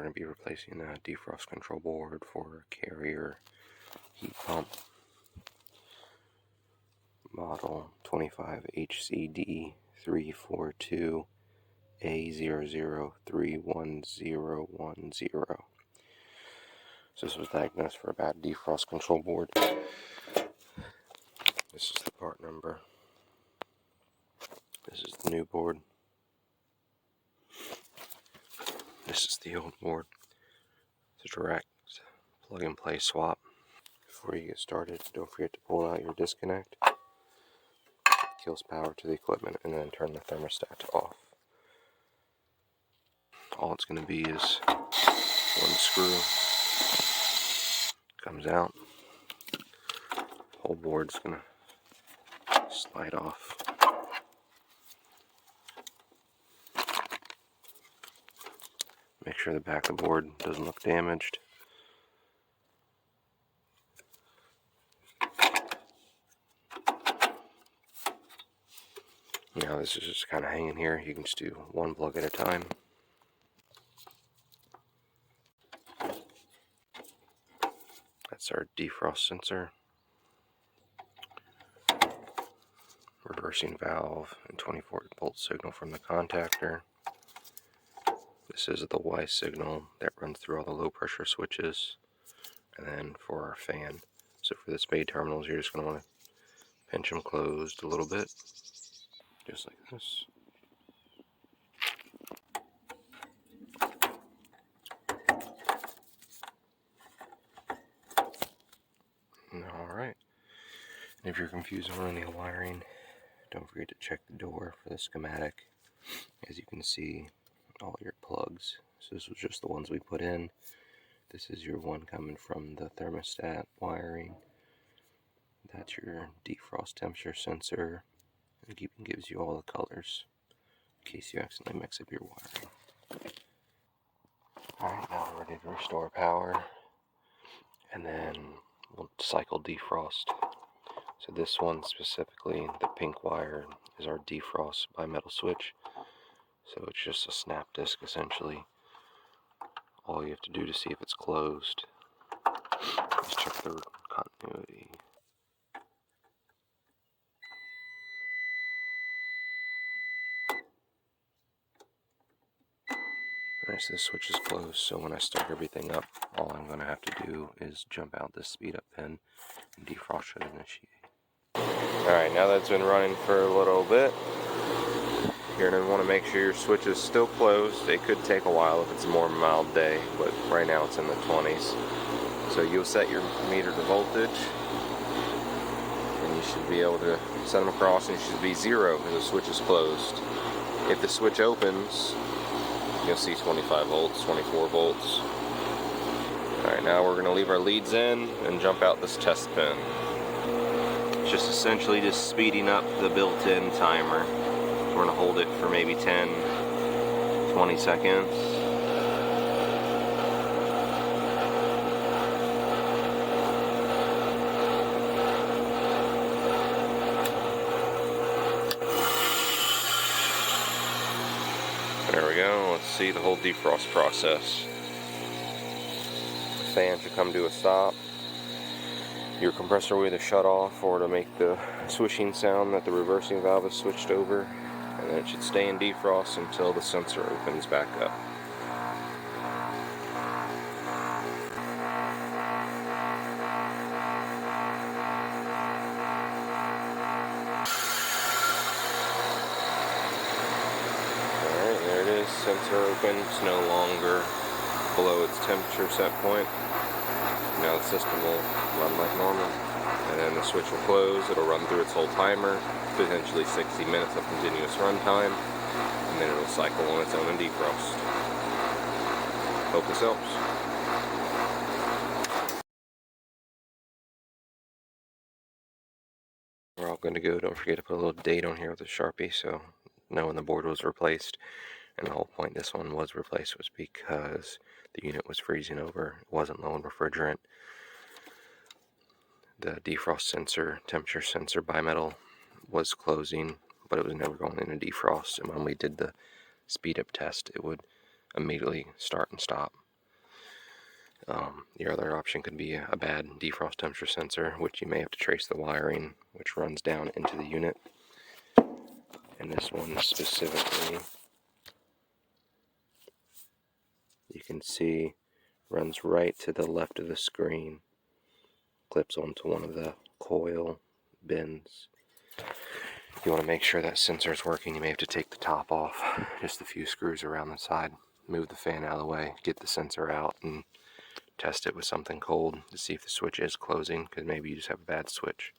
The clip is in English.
going to be replacing a defrost control board for a carrier heat pump. Model 25HCD342A00311010. So this was diagnosed for a bad defrost control board. This is the part number. This is the new board. This is the old board. It's a direct plug and play swap. Before you get started, don't forget to pull out your disconnect. It kills power to the equipment, and then turn the thermostat off. All it's going to be is one screw comes out. Whole board's going to slide off. Make sure the back of the board doesn't look damaged. Now this is just kind of hanging here. You can just do one plug at a time. That's our defrost sensor, reversing valve, and 24-volt signal from the contactor. This is the Y signal that runs through all the low pressure switches, and then for our fan. So for the spade terminals, you're just going to want to pinch them closed a little bit, just like this. Alright, and if you're confused on any wiring, don't forget to check the door for the schematic. As you can see, all your plugs. So this was just the ones we put in. This is your one coming from the thermostat wiring. That's your defrost temperature sensor. It even gives you all the colors in case you accidentally mix up your wiring. Alright, now we're ready to restore power. And then we'll cycle defrost. So this one specifically, the pink wire, is our defrost bimetal switch. So it's just a snap disc essentially. All you have to do to see if it's closed is check the continuity. Alright, so the switch is closed, so when I start everything up, all I'm going to have to do is jump out this speed up pin and defrost should initiate. Alright, now that it's been running for a little bit, you're going to want to make sure your switch is still closed. It could take a while if it's a more mild day, but right now it's in the 20s. So you'll set your meter to voltage, and you should be able to set them across, and it should be 0 because the switch is closed. If the switch opens, you'll see 25 volts, 24 volts. Alright, now we're going to leave our leads in and jump out this test pin. It's just essentially just speeding up the built-in timer. We're going to hold it for maybe 10, 20 seconds. There we go. Let's see the whole defrost process. The fan should come to a stop. Your compressor will either shut off or to make the swishing sound that the reversing valve is switched over. And then it should stay in defrost until the sensor opens back up. Alright, there it is. Sensor open. It's no longer below its temperature set point. Now the system will run like normal. And then the switch will close. It'll run through its whole timer. Potentially 60 minutes of continuous runtime, and then it'll cycle on its own in defrost. Hope this helps. We're all good to go. Don't forget to put a little date on here with a Sharpie so know when the board was replaced. And the whole point this one was replaced was because the unit was freezing over. It wasn't low in refrigerant. The defrost sensor, temperature sensor bimetal, was closing, but it was never going into defrost, and when we did the speed up test, it would immediately start and stop. The other option could be a bad defrost temperature sensor, which you may have to trace the wiring, which runs down into the unit. And this one specifically, you can see, runs right to the left of the screen, clips onto one of the coil bins. If you want to make sure that sensor is working, you may have to take the top off, just a few screws around the side, move the fan out of the way, get the sensor out, and test it with something cold to see if the switch is closing, because maybe you just have a bad switch.